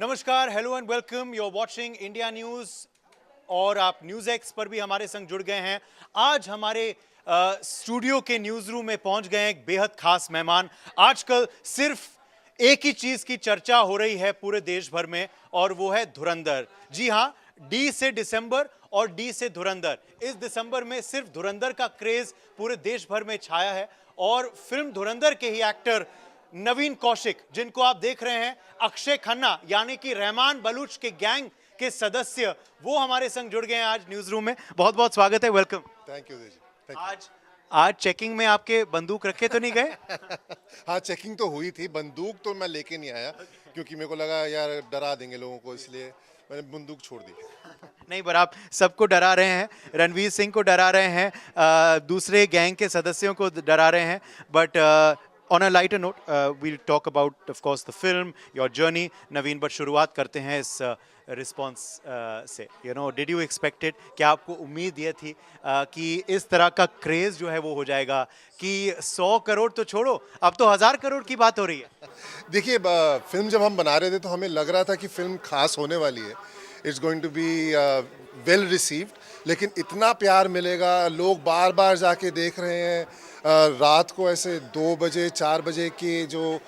नमस्कार, hello and welcome. You are watching India News और आप न्यूज एक्स पर भी हमारे संग जुड़ गए हैं। आज हमारे स्टूडियो के न्यूज रूम में पहुंच गए एक बेहद खास मेहमान। आजकल सिर्फ एक ही चीज की चर्चा हो रही है पूरे देश भर में और वो है धुरंधर। जी हां, डी से दिसंबर और डी से धुरंधर। इस दिसंबर में सिर्फ धुरंधर का क्रेज पूरे देश भर में छाया है और फिल्म धुरंधर के ही एक्टर नवीन कौशिक, जिनको आप देख रहे हैं अक्षय खन्ना यानी कि रहमान बलूच के गैंग के सदस्य, वो हमारे संग जुड़ गए हैं आज न्यूज रूम में। बहुत बहुत स्वागत है, वेलकम। थैंक यू जी। आज चेकिंग में आपके बंदूक रखे तो नहीं गए? हाँ, चेकिंग तो हुई थी। बंदूक तो मैं लेके नहीं आया क्योंकि मेरे को लगा यार डरा देंगे लोगों को, इसलिए मैंने बंदूक छोड़ दी। नहीं, पर आप सबको डरा रहे हैं। रणवीर सिंह को डरा रहे हैं, दूसरे गैंग के सदस्यों को डरा रहे हैं। But on a lighter note, we'll talk about, of course, the film, your journey. Naveen, but शुरुआत करते हैं इस रिस्पॉन्स से। did you expect it? क्या आपको उम्मीद ये थी कि इस तरह का क्रेज जो है वो हो जाएगा कि 100 करोड़ तो छोड़ो, अब तो 1000 करोड़ की बात हो रही है? देखिए, फिल्म जब हम बना रहे थे तो हमें लग रहा था कि फिल्म खास होने वाली है। It's going to be well received, लेकिन इतना प्यार मिलेगा, लोग बार बार जाके देख रहे हैं। रात को ऐसे 2 बजे 4 बजे की जो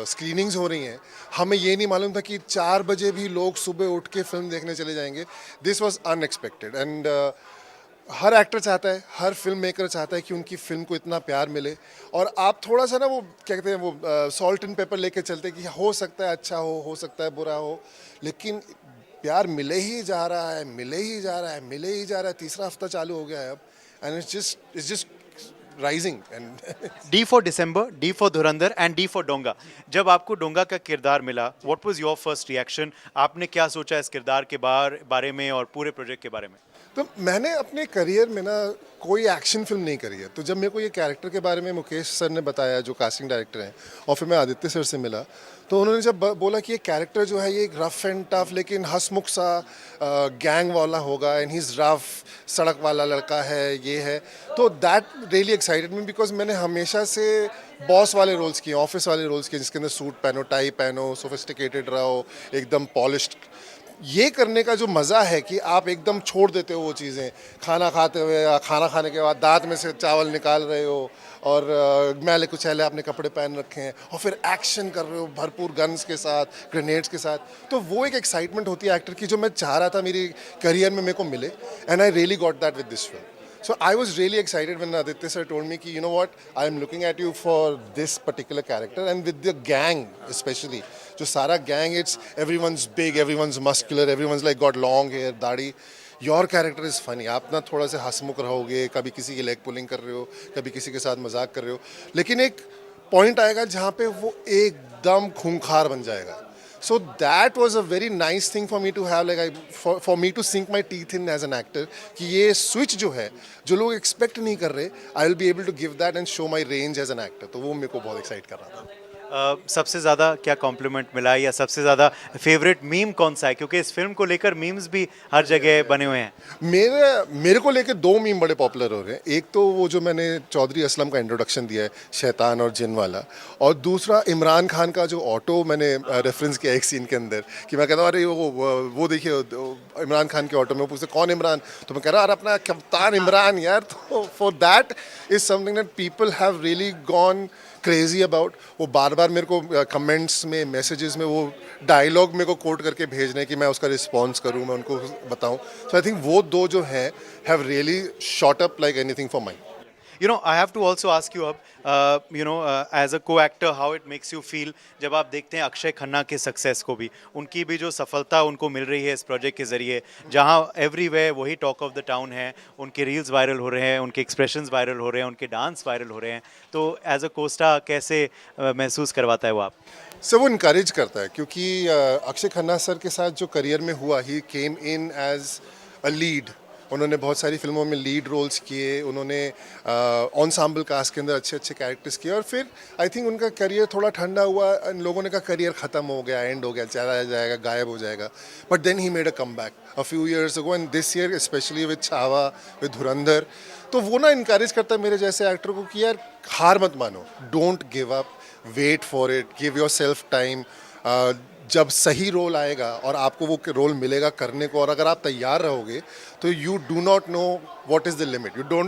स्क्रीनिंग्स हो रही हैं, हमें ये नहीं मालूम था कि 4 बजे भी लोग सुबह उठ के फिल्म देखने चले जाएंगे। This was unexpected and her actor चाहता है, हर फिल्म मेकर चाहता है कि उनकी फिल्म को इतना प्यार मिले। और आप थोड़ा सा ना वो क्या कहते हैं, वो सॉल्ट एंड पेपर लेके चलते कि हो सकता है अच्छा हो सकता है बुरा हो, लेकिन प्यार मिले ही जा रहा है, मिले ही जा रहा है, मिले ही जा रहा है। तीसरा हफ्ता चालू हो गया है अब, and it's just rising. And D for December, D for Dhurandhar and D for डोंगा। जब आपको डोंगा का किरदार मिला, what was your first reaction? आपने क्या सोचा इस किरदार के बारे में और पूरे प्रोजेक्ट के बारे में? तो मैंने अपने करियर में ना कोई एक्शन फिल्म नहीं करी है, तो जब मेरे को ये कैरेक्टर के बारे में मुकेश सर ने बताया, जो कास्टिंग डायरेक्टर हैं, और फिर मैं आदित्य सर से मिला, तो उन्होंने जब बोला कि ये कैरेक्टर जो है ये एक रफ एंड टफ लेकिन हंसमुख सा गैंग वाला होगा, एंड ही इज़ रफ, सड़क वाला लड़का है, ये है, तो that really excited me, because मैंने हमेशा से बॉस वाले रोल्स किए, ऑफिस वाले रोल्स किए, जिसके अंदर सूट पहनो, टाई पहनो, सोफिस्टिकेटेड रहो, एकदम पॉलिश्ड। ये करने का जो मज़ा है कि आप एकदम छोड़ देते हो वो चीज़ें, खाना खाते हुए या खाना खाने के बाद दांत में से चावल निकाल रहे हो और मैले कुचैले आपने कपड़े पहन रखे हैं और फिर एक्शन कर रहे हो भरपूर गन्स के साथ, ग्रेनेड्स के साथ, तो वो एक एक्साइटमेंट होती है एक्टर की, जो मैं चाह रहा था मेरी करियर में मेरे को मिले, and I really got that with this film. So I was really excited when Aditya sir told me, you know what, I am looking at you for this particular character, and with the gang especially, जो सारा gang, it's everyone's big, everyone's muscular, everyone's like got long hair, दाढ़ी. Your character is funny. आप ना थोड़ा से हंसमुख रहोगे, कभी किसी की लेग पुलिंग कर रहे हो, कभी किसी के साथ मजाक कर रहे हो, लेकिन एक पॉइंट आएगा जहाँ पे वो एकदम खूंखार बन जाएगा. So that was a very nice thing for me to have, like for me to sink my teeth in as an actor, कि ये switch जो है, जो लोग expect नहीं कर रहे, I will be able to give that and show my range as an actor. तो वो मेरे को बहुत excite कर रहा था. सबसे ज़्यादा क्या कॉम्प्लीमेंट मिला या सबसे ज़्यादा फेवरेट मीम कौन सा है? क्योंकि इस फिल्म को लेकर मीम्स भी हर जगह बने हुए हैं. मेरे को लेके 2 मीम बड़े पॉपुलर हो रहे हैं. एक तो वो जो मैंने चौधरी असलम का इंट्रोडक्शन दिया है, शैतान और जिन वाला, और दूसरा इमरान खान का जो ऑटो मैंने रेफरेंस किया एक सीन के अंदर, कि मैं कहता हूँ अरे वो देखिए इमरान खान के ऑटो में, पूछते कौन इमरान, तो मैं कह रहा अरे अपना कप्तान इमरान यार. तो for that is something that people have really gone crazy about. वो बार बार मेरे को कमेंट्स में, मैसेजेस में वो डायलॉग मेरे को कोट करके भेज रहे हैं कि मैं उसका रिस्पॉन्स करूँ, मैं उनको बताऊँ. सो आई थिंक वो 2 जो हैं have really shot up like anything for my. I have to also ask you अब, as a co-actor, how it makes you feel जब आप देखते हैं अक्षय खन्ना के सक्सेस को भी, उनकी भी जो सफलता उनको मिल रही है इस प्रोजेक्ट के जरिए, जहां एवरीवेयर वही टॉक ऑफ द टाउन है, उनके रील्स वायरल हो रहे हैं, उनके एक्सप्रेशंस वायरल हो रहे हैं, उनके डांस वायरल हो रहे हैं, तो एज अ कोस्टा कैसे महसूस करवाता है वो आप? सर वो इनकरेज करता है, क्योंकि अक्षय खन्ना सर के साथ जो करियर में हुआ, ही केम इन एज अ लीड. उन्होंने बहुत सारी फिल्मों में लीड रोल्स किए, उन्होंने ऑनसाम्बल कास्ट के अंदर अच्छे अच्छे कैरेक्टर्स किए, और फिर आई थिंक उनका करियर थोड़ा ठंडा हुआ, लोगों ने कहा करियर ख़त्म हो गया, एंड हो गया, चला जाएगा, गायब हो जाएगा. But then he made a come back a few years ago, and this year specially with Chhaava, with Dhurandhar. तो वो ना इनकरेज करता है मेरे जैसे एक्टर को कि यार हार मत मानो, don't give up, wait for it, give yourself time. जब सही रोल आएगा और आपको वो रोल मिलेगा करने को, और अगर आप तैयार रहोगे तो you do not know what is the limit, do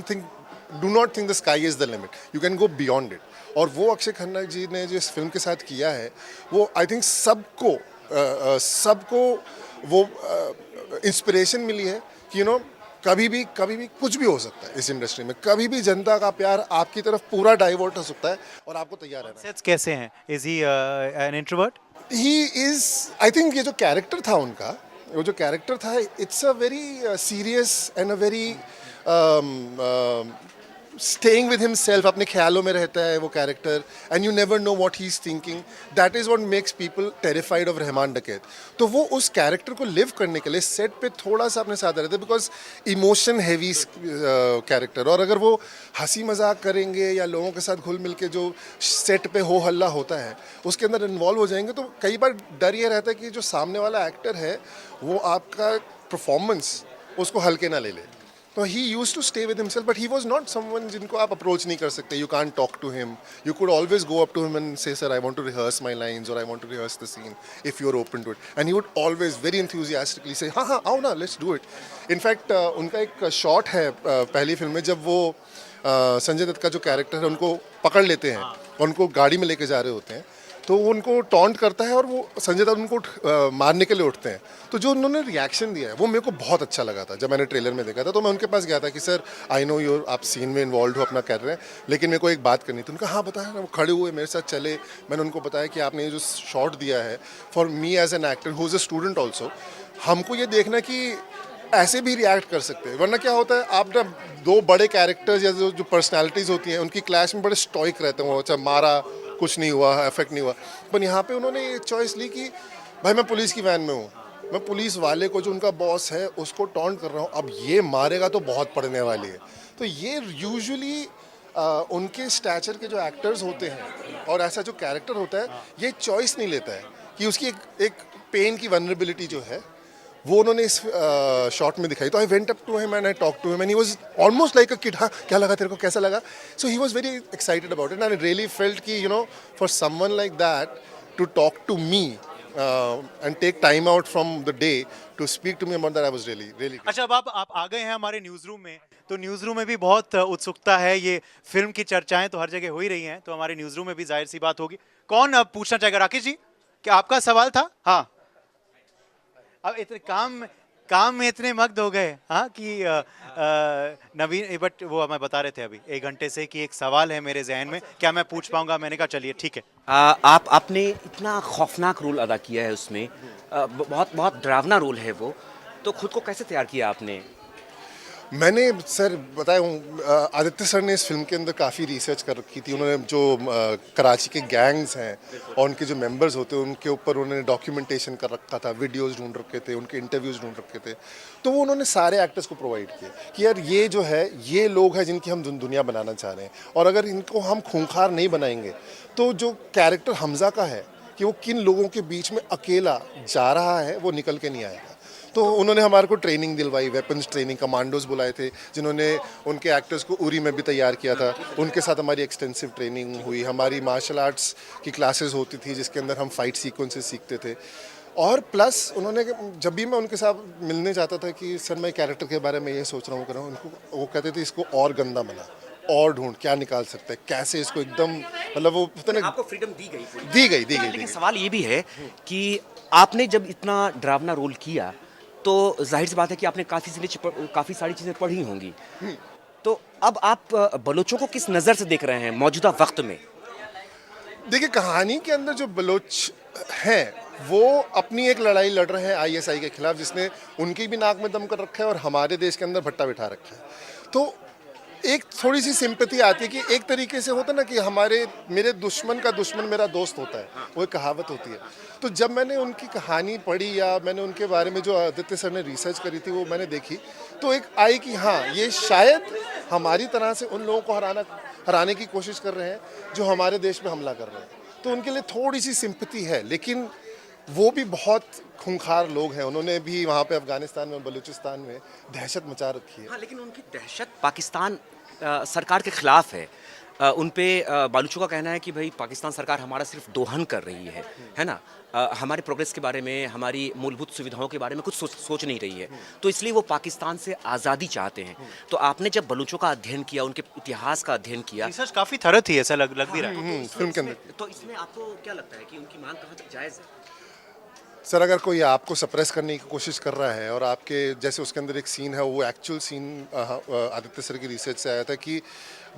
not think the sky is the limit, you can go beyond it. और वो अक्षय खन्ना जी ने जो इस फिल्म के साथ किया है, वो आई थिंक सबको वो इंस्पिरेशन मिली है कि कभी भी कुछ भी हो सकता है इस इंडस्ट्री में, कभी भी जनता का प्यार आपकी तरफ पूरा डाइवर्ट हो सकता है और आपको तैयार रहना है। सेट्स कैसे हैं? Is he an introvert? He is, I think ये जो कैरेक्टर था उनका, वो जो कैरेक्टर था, it's a very serious and a very staying with himself, अपने ख्यालों में रहता है वो character, and you never know what he is thinking. That is what makes people terrified of Rahman डकैत। तो वो उस कैरेक्टर को लिव करने के लिए सेट पे थोड़ा सा अपने साथ रहते, बिकॉज इमोशन हैवी कैरेक्टर, और अगर वो हंसी मजाक करेंगे या लोगों के साथ घुल मिल के जो सेट पे हो हल्ला होता है उसके अंदर इन्वॉल्व हो जाएंगे, तो कई बार डर ये रहता है कि जो सामने वाला एक्टर है वो आपका परफॉर्मेंस उसको हल्के ना ले ले। तो he use to stay with himself, but he was not someone जिनको आप अप्रोच नहीं कर सकते। You can't talk to him, you could always go up to him and say sir I want to rehearse my lines और I want to rehearse the scene if you are open to it, and he would always very enthusiastically say हाँ हाँ आओ ना, let's do it. In fact उनका एक shot है पहली film में, जब वो संजय दत्त का जो कैरेक्टर है उनको पकड़ लेते हैं और उनको गाड़ी में लेके जा रहे होते हैं, तो वो उनको टॉन्ट करता है और वो संजय दत्त उनको मारने के लिए उठते हैं। तो जो उन्होंने रिएक्शन दिया है वो मेरे को बहुत अच्छा लगा था। जब मैंने ट्रेलर में देखा था तो मैं उनके पास गया था कि सर आई नो यूर, आप सीन में इन्वॉल्व हो, अपना कर रहे हैं, लेकिन मेरे को एक बात करनी थी। उनका हाँ बताया ना, वो खड़े हुए मेरे साथ चले, मैंने उनको बताया कि आपने ये जो शॉट दिया है for me as an actor who is a student also, हमको ये देखना कि ऐसे भी रिएक्ट कर सकते हैं, वरना क्या होता है आप ना दो बड़े कैरेक्टर्स या जो पर्सनैलिटीज़ होती हैं उनकी क्लैश में बड़े स्टॉइक रहते हैं, वो अच्छा मारा कुछ नहीं हुआ, इफेक्ट नहीं हुआ। पर यहाँ पे उन्होंने एक चॉइस ली कि भाई मैं पुलिस की वैन में हूँ, मैं पुलिस वाले को जो उनका बॉस है उसको टॉन्ट कर रहा हूँ, अब ये मारेगा तो बहुत पड़ने वाली है। तो ये यूजुअली उनके स्टैचर के जो एक्टर्स होते हैं और ऐसा जो कैरेक्टर होता है ये चॉइस नहीं लेता है कि उसकी एक पेन की वनरेबिलिटी जो है वो उन्होंने इस शॉट में दिखाई। तो I went up to him and I talk to him and he was almost like a kid, हाँ क्या लगा तेरे को, कैसा लगा? So he was very excited about it and I really felt कि for someone like that to talk to me and take time out from the day to speak to me about that, I was really. अच्छा, अब आप आ गए हैं हमारे news room में, तो news room में भी बहुत उत्सुकता है। ये फिल्म की चर्चाएं तो हर जगह हो ही रही हैं, तो हमारे न्यूज रूम में भी जाहिर सी बात होगी। कौन अब पूछना चाहेगा? राकेश जी, क्या आपका सवाल था? हाँ, अब इतने काम में इतने मग्न हो गए हाँ कि नवीन, बट वो हमें बता रहे थे अभी 1 घंटे से कि एक सवाल है मेरे जहन में, क्या मैं पूछ पाऊंगा? मैंने कहा चलिए ठीक है। आपने इतना खौफनाक रोल अदा किया है उसमें, बहुत बहुत डरावना रोल है वो, तो खुद को कैसे तैयार किया आपने? मैंने सर बताया हूँ, आदित्य सर ने इस फिल्म के अंदर काफ़ी रिसर्च कर रखी थी। उन्होंने जो कराची के गैंग्स हैं और उनके जो मेंबर्स होते हैं उनके ऊपर उन्होंने डॉक्यूमेंटेशन कर रखा था, वीडियोस ढूंढ रखे थे, उनके इंटरव्यूज़ ढूंढ रखे थे। तो वो उन्होंने सारे एक्टर्स को प्रोवाइड किए कि यार ये जो है ये लोग हैं जिनकी हम दुनिया बनाना चाह रहे हैं, और अगर इनको हम खूंखार नहीं बनाएंगे तो जो कैरेक्टर हमजा का है कि वो किन लोगों के बीच में अकेला जा रहा है वो निकल के नहीं आएगा। तो उन्होंने हमारे को ट्रेनिंग दिलवाई, वेपन्स ट्रेनिंग, कमांडोज बुलाए थे जिन्होंने उनके एक्टर्स को उरी में भी तैयार किया था। उनके साथ हमारी एक्सटेंसिव ट्रेनिंग हुई, हमारी मार्शल आर्ट्स की क्लासेस होती थी जिसके अंदर हम फाइट सीक्वेंसेस सीखते थे। और प्लस उन्होंने, जब भी मैं उनके साथ मिलने जाता था कि सर मैं कैरेक्टर के बारे में ये सोच रहा हूँ, कर रहा हूँ, उनको वो कहते थे इसको और गंदा बना, और ढूंढ क्या निकाल सकते हैं, कैसे इसको एकदम, मतलब वो पता नहीं, आपको फ्रीडम दी गई पूरी। दी गई। लेकिन सवाल ये भी है कि आपने जब इतना डरावना रोल किया तो जाहिर सी बात है कि आपने काफ़ी सारी चीज़ें पढ़ी होंगी, तो अब आप बलोचों को किस नज़र से देख रहे हैं मौजूदा वक्त में? देखिए, कहानी के अंदर जो बलोच हैं वो अपनी एक लड़ाई लड़ रहे हैं आईएसआई के खिलाफ, जिसने उनकी भी नाक में दम कर रखा है और हमारे देश के अंदर भट्टा बिठा रखा है। तो एक थोड़ी सी सिंपैथी आती है कि एक तरीके से होता है ना कि मेरे दुश्मन का दुश्मन मेरा दोस्त होता है, वो एक कहावत होती है। तो जब मैंने उनकी कहानी पढ़ी या मैंने उनके बारे में जो आदित्य सर ने रिसर्च करी थी वो मैंने देखी, तो एक आई कि हाँ ये शायद हमारी तरह से उन लोगों को हराने की कोशिश कर रहे हैं जो हमारे देश में हमला कर रहे हैं। तो उनके लिए थोड़ी सी सिंपैथी है, लेकिन वो भी बहुत खूंखार लोग हैं। उन्होंने भी वहाँ पे अफगानिस्तान में, बलूचिस्तान में दहशत मचा रखी है। हाँ, लेकिन उनकी दहशत पाकिस्तान सरकार के खिलाफ है। उन पे बालूचों का कहना है कि भाई पाकिस्तान सरकार हमारा सिर्फ दोहन कर रही है ना। हमारे प्रोग्रेस के बारे में, हमारी मूलभूत सुविधाओं के बारे में कुछ सोच नहीं रही है, तो इसलिए वो पाकिस्तान से आज़ादी चाहते हैं। तो आपने जब बलूचों का अध्ययन किया, उनके इतिहास का अध्ययन किया, रिसर्च काफी थरथ थी, ऐसा लग भी रहा है। फिल्म के अंदर तो इसमें आपको क्या लगता है कि उनकी मांग कहाँ तक जायज़ है? सर, अगर कोई आपको सप्रेस करने की कोशिश कर रहा है और आपके जैसे उसके अंदर एक सीन है, वो एक्चुअल सीन आदित्य सर की रिसर्च से आया था कि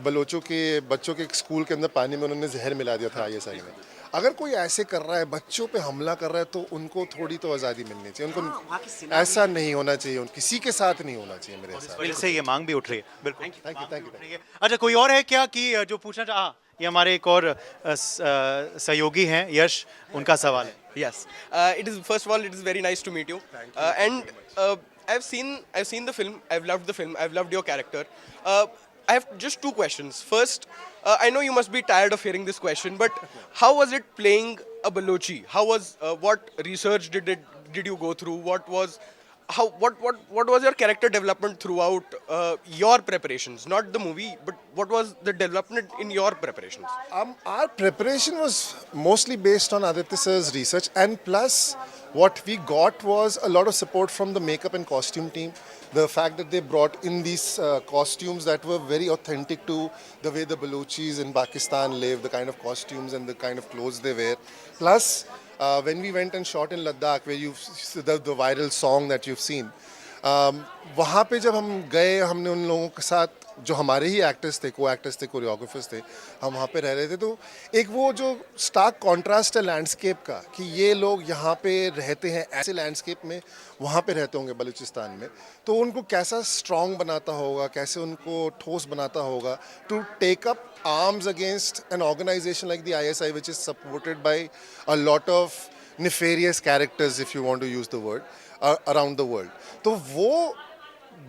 बलोचों के बच्चों के एक स्कूल के अंदर पानी में उन्होंने जहर मिला दिया था आईएसआई में। अगर कोई ऐसे कर रहा है, बच्चों पे हमला कर रहा है, तो उनको थोड़ी तो आज़ादी मिलनी चाहिए। वहाँ की उनको ऐसा नहीं होना चाहिए, किसी के साथ नहीं होना चाहिए मेरे हिसाब वजह से ये मांग भी उठ रही है। बिल्कुल, थैंक यू। रही है। अच्छा, कोई और है क्या कि जो पूछना चाह, हाँ, ये हमारे एक और सहयोगी हैं, यश, उनका सवाल है। Yes. It is first of all, it is very nice to meet you. And I've seen the film. I've loved the film. I've loved your character. I have just two questions. First, I know you must be tired of hearing this question, but how was it playing a Balochi? How was what research did you go through? What was your character development throughout your preparations? Not the movie, but what was the development in your preparations? Our preparation was mostly based on Aditya sir's research, and plus what we got was a lot of support from the makeup and costume team. The fact that they brought in these costumes that were very authentic to the way the Balochis in Pakistan live, the kind of costumes and the kind of clothes they wear. Plus, when we went and shot in Ladakh, where the viral song that you've seen, वहाँ पे जब हम गए, हमने उन लोगों के साथ, जो हमारे ही एक्टर्स थे, को एक्टर्स थे, कोरियोग्राफर्स थे, हम वहाँ पे रह रहे थे, तो एक वो जो स्टार्क कॉन्ट्रास्ट है लैंडस्केप का, कि ये लोग यहाँ पे रहते हैं ऐसे लैंडस्केप में, वहाँ पे रहते होंगे बलूचिस्तान में, तो उनको कैसा स्ट्रॉन्ग बनाता होगा, कैसे उनको ठोस बनाता होगा to take up arms against an organization like the ISI, which is supported by a lot of nefarious characters, if you want to use the word, around the world. तो वो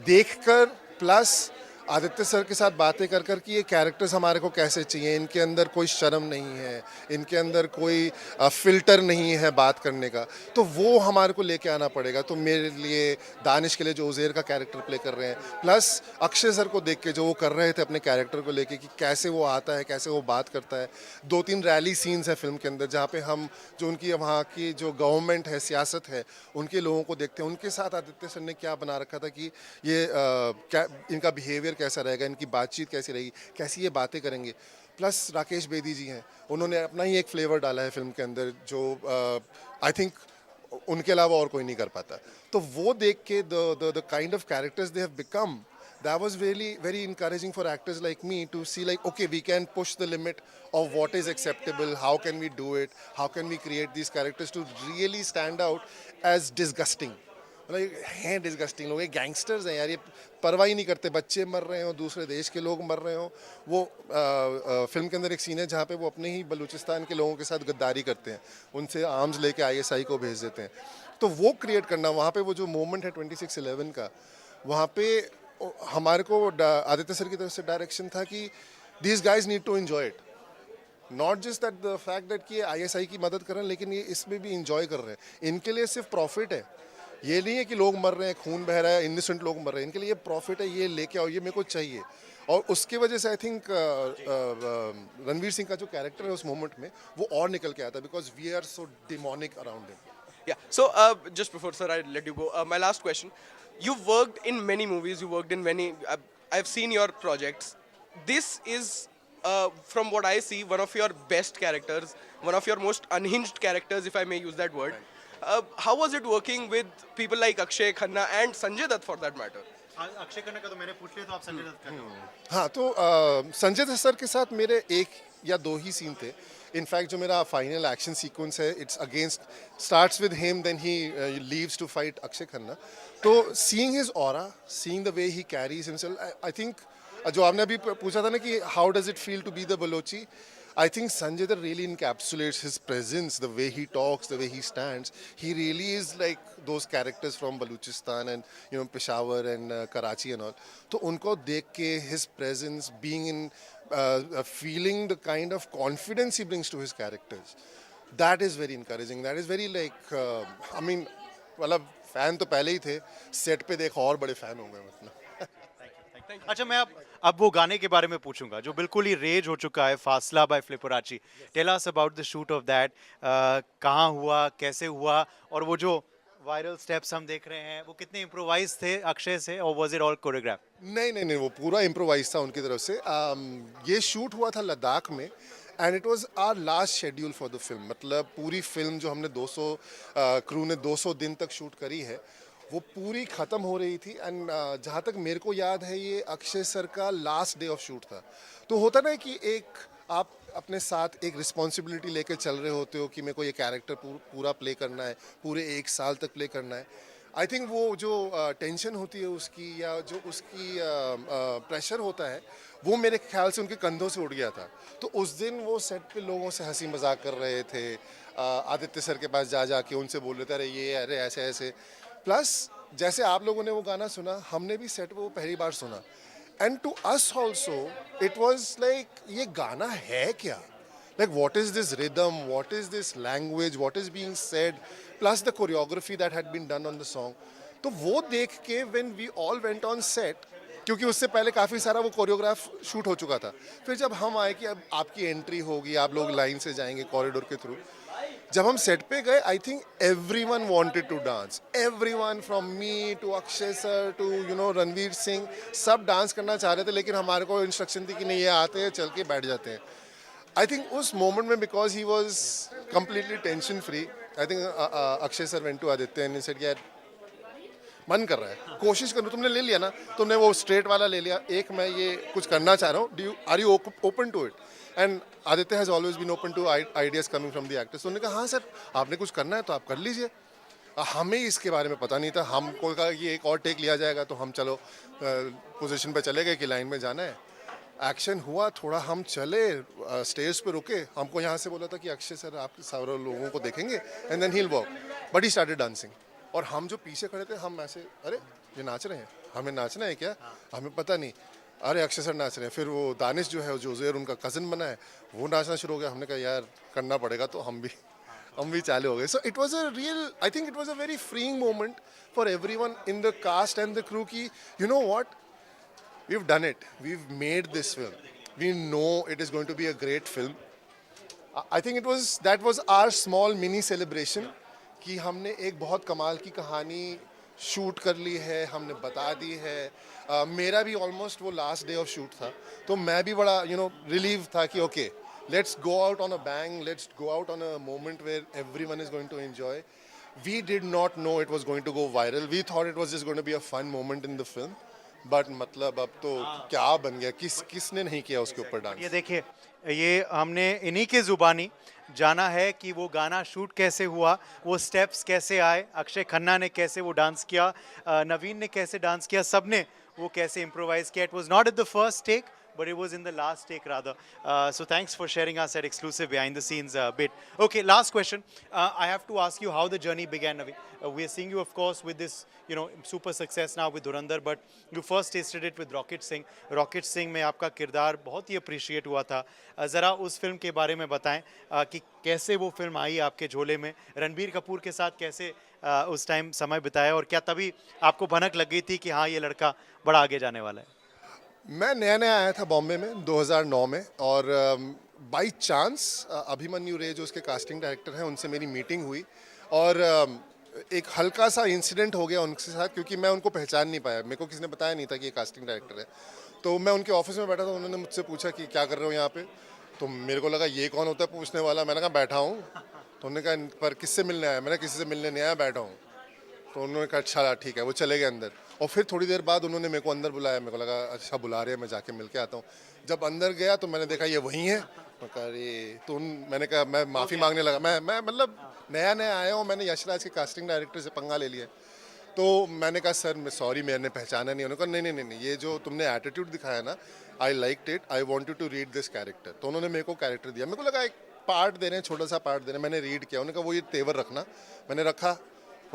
देखकर, प्लस आदित्य सर के साथ बातें कर कर कि ये कैरेक्टर्स हमारे को कैसे चाहिए, इनके अंदर कोई शर्म नहीं है, इनके अंदर कोई फिल्टर नहीं है बात करने का, तो वो हमारे को लेके आना पड़ेगा। तो मेरे लिए, दानिश के लिए जो उज़ैर का कैरेक्टर प्ले कर रहे हैं, प्लस अक्षय सर को देख के जो वो कर रहे थे अपने कैरेक्टर को लेके, कि कैसे वो आता है, कैसे वो बात करता है। 2-3 रैली सीन्स है फिल्म के अंदर जहाँ पे हम जो उनकी वहाँ की जो गवर्नमेंट है, सियासत है, उनके लोगों को देखते हैं, उनके साथ आदित्य सर ने क्या बना रखा था कि ये क्या इनका बिहेवियर कैसा रहेगा, इनकी बातचीत कैसी रहेगी, कैसी ये बातें करेंगे। प्लस राकेश बेदी जी हैं, उन्होंने अपना ही एक फ्लेवर डाला है फिल्म के अंदर, जो आई थिंक उनके अलावा और कोई नहीं कर पाता। तो वो देख के the kind of characters they have become, that was really very encouraging for actors like me to see, like, okay, we can push the limit of what is acceptable, how can we do it, how can we create these characters to really stand out as disgusting. मतलब हैं disgusting लोग, ये gangsters हैं यार, ये परवाह ही नहीं करते, बच्चे मर रहे हो, दूसरे देश के लोग मर रहे हो। वो फिल्म के अंदर एक सीन है जहाँ पे वो अपने ही बलूचिस्तान के लोगों के साथ गद्दारी करते हैं, उनसे आर्म्स लेके आईएसआई को भेज देते हैं। तो वो क्रिएट करना, वहाँ पे वो जो मोमेंट है 26/11 का, वहाँ पे हमारे को आदित्य सर की तरफ से डायरेक्शन था कि these guys need to enjoy it, not just that the fact that कि ये आईएसआई की मदद कर रहे हैं, लेकिन ये इसमें भी इंजॉय कर रहे हैं। इनके लिए सिर्फ प्रॉफिट है, ये नहीं है कि लोग मर रहे हैं, खून बह रहा है, इनोसेंट लोग मर रहे हैं, इनके लिए ये प्रॉफिट है, ये लेके आओ, ये मेरे को चाहिए। और उसके वजह से आई थिंक रणवीर सिंह का जो कैरेक्टर है उस मोमेंट में, वो और निकल के आता, because we are so demonic around him. Yeah. So, just before, sir, I let you go. My last question: you've worked in many movies. You worked in many. I've seen your projects. This is, from what I see, one of your best characters, one of your most unhinged characters, if I may use that word. How was it working with people like Akshay Khanna and Sanjay Dutt, for that matter? Akshay Khanna का तो मैंने पूछ लिया, तो आप संजय दत्त का करो। हाँ, तो संजय दत्त सर के साथ मेरे 1 या 2 ही सीन थे। इनफैक्ट जो मेरा फाइनल एक्शन सीक्वेंस है, it's against, starts with him, then he leaves to fight Akshay Khanna. तो seeing his aura, seeing the way he carries himself, I think जो आपने अभी पूछा था ना कि how does it feel to be the Baluchi, I think Sanjay Dutt really encapsulates his presence, the way he talks, the way he stands. He really is like those characters from Baluchistan and, you know, Peshawar and Karachi and all. तो उनको देख के his presence, being in, feeling the kind of confidence he brings to his characters, that is very encouraging. That is very like, I mean, मतलब fan तो पहले ही थे, set पे देखो और बड़े फैन हो गए मतलब। अच्छा, मैं अब वो गाने के बारे में पूछूंगा जो बिल्कुल ही रेज हो चुका है, Fa9la by Flipperachi. Tell us about the shoot of that. कहाँ हुआ, कैसे हुआ, और वो जो वायरल स्टेप्स हम देख रहे हैं वो कितने इम्प्रोवाइज थे अक्षय से, और वाज इट ऑल कोरियोग्राफ? नहीं नहीं नहीं, वो पूरा इम्प्रोवाइज था उनकी तरफ से। ये शूट हुआ था लद्दाख में, and it was our last schedule for the film. मतलब पूरी फिल्म जो हमने 200 क्रू ने 200 दिन तक शूट करी है, वो पूरी ख़त्म हो रही थी। एंड जहाँ तक मेरे को याद है, ये अक्षय सर का लास्ट डे ऑफ शूट था। तो होता ना कि एक आप अपने साथ एक रिस्पॉन्सिबिलिटी लेके चल रहे होते हो कि मेरे को ये कैरेक्टर पूरा प्ले करना है, पूरे 1 साल तक प्ले करना है। आई थिंक वो जो टेंशन होती है उसकी, या जो उसकी प्रेशर होता है, वो मेरे ख्याल से उनके कंधों से उठ गया था। तो उस दिन वो सेट पे लोगों से हंसी मजाक कर रहे थे, आदित्य सर के पास जा जाके उनसे बोल रहे थे, अरे ये, अरे ऐसे ऐसे। प्लस जैसे आप लोगों ने वो गाना सुना, हमने भी सेट पे वो पहली बार सुना, and to us also it was like, ये गाना है क्या? Like, what is this rhythm? What is this language? What is being said? Plus the choreography that had been done on the song. तो वो देख के when we all went on set, क्योंकि उससे पहले काफ़ी सारा वो कोरियोग्राफ शूट हो चुका था, फिर जब हम आए कि अब आपकी एंट्री होगी, आप लोग लाइन से जाएंगे कॉरिडोर के थ्रू, जब हम सेट पे गए, I think everyone wanted to dance. Everyone from me to Akshay sir to Ranveer Singh, सब डांस करना चाह रहे थे, लेकिन हमारे को इंस्ट्रक्शन थी कि नहीं, ये आते हैं, चल के बैठ जाते हैं। आई थिंक उस मोमेंट में, because he was completely tension free, I think Akshay sir went to Aditya and said, यार मन कर रहा है, कोशिश करो, तुमने ले लिया ना, तुमने वो स्ट्रेट वाला ले लिया, एक मैं ये कुछ करना चाह रहा हूँ, are you open to it? And Aditya has always been open to ideas coming from the actors. तो उन्होंने कहा, हाँ सर, आपने कुछ करना है तो आप कर लीजिए। हमें इसके बारे में पता नहीं था, हमको कहा ये एक और टेक लिया जाएगा, तो हम चलो पोजीशन पे चले गए कि लाइन में जाना है। एक्शन हुआ, थोड़ा हम चले, स्टेज पे रुके, हमको यहाँ से बोला था कि अक्षय सर आप सारे लोगों को देखेंगे and then he will walk, but he started dancing. और हम जो पीछे खड़े थे, हम ऐसे, अरे ये नाच रहे हैं, हमें नाचना है क्या? हमें पता नहीं, अरे अक्षय सर नाच रहे हैं। फिर वो दानिश जो है, जो ज़ेर उनका कज़न बना है, वो नाचना शुरू हो गया। हमने कहा यार करना पड़ेगा, तो हम भी चालू हो गए। So it was a real, I think it was a very freeing moment for everyone in the cast and the crew की, you know what, we've done it, we've made this film, we know it is going to be a great film. I think that was our small mini celebration कि हमने एक बहुत कमाल की कहानी shoot कर ली है, हमने बता दी है। मेरा भी ऑलमोस्ट वो लास्ट डे ऑफ शूट था, तो मैं भी बड़ा रिलीव था कि okay, let's go out on a bang, let's go out on a moment where everyone is going to enjoy. We did not know it was going to go viral. We thought it was just going to be a fun moment in the film. But मतलब अब तो क्या बन गया, किसने नहीं किया उसके ऊपर डांस। ये देखिए, ये हमने इन्हीं के जुबानी जाना है कि वो गाना शूट कैसे हुआ, वो स्टेप्स कैसे आए, अक्षय खन्ना ने कैसे वो डांस किया, नवीन ने कैसे डांस किया, सबने वो कैसे इम्प्रोवाइज किया। It was not at the first take, but it was in the last take rather. So thanks for sharing us that exclusive behind the scenes bit. Okay, last question. I have to ask you how the journey began, Navi. We are seeing you, of course, with this, super success now with Dhurandhar, but you first tasted it with Rocket Singh. Rocket Singh में आपका किरदार बहुत ही appreciate हुआ था। ज़रा उस film के बारे में बताएं कि कैसे वो फिल्म आई आपके झोले में, रणबीर कपूर के साथ कैसे उस टाइम समय बिताया, और क्या तभी आपको भनक लग गई थी कि हाँ, ये लड़का बड़ा आगे जाने वाला है? मैं नया नया आया था बॉम्बे में 2009 में, और बाई चांस अभिमन्यु रे जो उसके कास्टिंग डायरेक्टर हैं, उनसे मेरी मीटिंग हुई, और एक हल्का सा इंसिडेंट हो गया उनके साथ, क्योंकि मैं उनको पहचान नहीं पाया, मेरे को किसी ने बताया नहीं था कि ये कास्टिंग डायरेक्टर है। तो मैं उनके ऑफिस में बैठा था, उन्होंने मुझसे पूछा कि क्या कर रहे हो यहाँ पे, तो मेरे को लगा ये कौन होता है पूछने वाला। मैंने कहा बैठा हूँ। तो उन्होंने कहा पर किससे मिलने आया? मैंने किसी से मिलने नहीं आया, बैठा हूँ। तो उन्होंने कहा अच्छा ठीक है, वो चले गए अंदर। और फिर थोड़ी देर बाद उन्होंने मेरे को अंदर बुलाया, मेरे को लगा अच्छा बुला रहे हैं, मैं जाके मिल के आता हूँ। जब अंदर गया तो मैंने देखा ये वही है। मैं कहा अरे, तो मैंने कहा, मैं माफ़ी मांगने लगा, मैं मतलब नया नया आया हूँ, मैंने यशराज के कास्टिंग डायरेक्टर से पंगा ले लिया। तो मैंने कहा सर मैं सॉरी, मैंने पहचाना नहीं। उन्होंने कहा नहीं, ये जो तुमने एटीट्यूड दिखाया ना, I like it, I want you to read this character. तो उन्होंने मेरे को कैरेक्टर दिया, मेरे को लगा एक पार्ट दे रहे हैं, छोटा सा पार्ट दे रहे हैं, मैंने रीड किया। उन्होंने कहा वो ये तेवर रखना, मैंने रखा,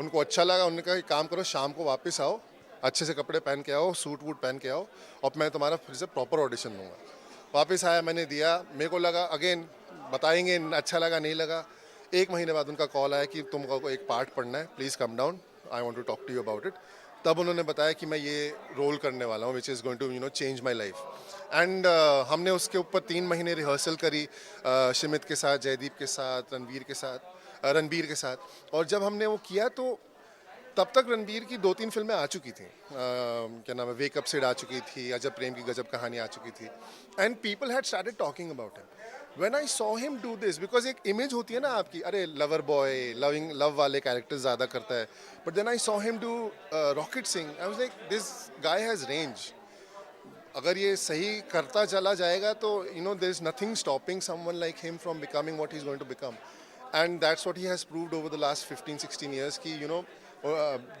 उनको अच्छा लगा। उन्होंने कहा एक काम करो, शाम को वापस आओ, अच्छे से कपड़े पहन के आओ, सूट वूट पहन के आओ, और मैं तुम्हारा फिर से प्रॉपर ऑडिशन दूंगा। वापस आया, मैंने दिया, मेरे को लगा अगेन बताएंगे, अच्छा लगा नहीं लगा। 1 महीने बाद उनका कॉल आया कि तुमको एक पार्ट पढ़ना है, please come down, I want to talk to you about it. तब उन्होंने बताया कि मैं ये रोल करने वाला हूँ which is going to change my life and हमने उसके ऊपर 3 महीने रिहर्सल करी शिमित के साथ, जयदीप के साथ, रणबीर के साथ। और जब हमने वो किया तो तब तक रणबीर की 2-3 फिल्में आ चुकी थी, क्या नाम है, वेकअप सिड आ चुकी थी, अजब प्रेम की गजब कहानी आ चुकी थी and people had started talking about him. When I saw him do this, because एक इमेज होती है ना आपकी, अरे लवर बॉय, लव वाले कैरेक्टर ज़्यादा करता है, but then I saw him do Rocket Singh, I was like this guy has range. अगर ये सही करता चला जाएगा तो there is nothing stopping someone like him from becoming what he is going to become and that's what he has proved over the last 15-16 years कि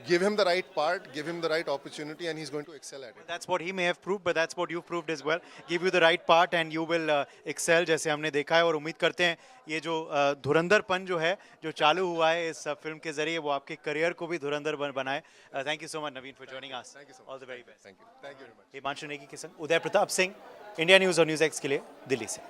give him the right part, give him the right opportunity and he's going to excel at it. That's what he may have proved, but that's what you've proved as well. Give you the right part and you will excel, जैसे हमने देखा है। और उम्मीद करते हैं ये जो धुरंधरपन जो है, जो चालू हुआ है इस फिल्म के जरिए, वो आपके करियर को भी धुरंधर बनाए। Thank you so much Naveen for joining us. Thank you so much. All the very best. Thank you very much. Himanshu Negi के संग उदय प्रताप सिंह, इंडिया न्यूज़ और न्यूज़ एक्स के लिए दिल्ली से।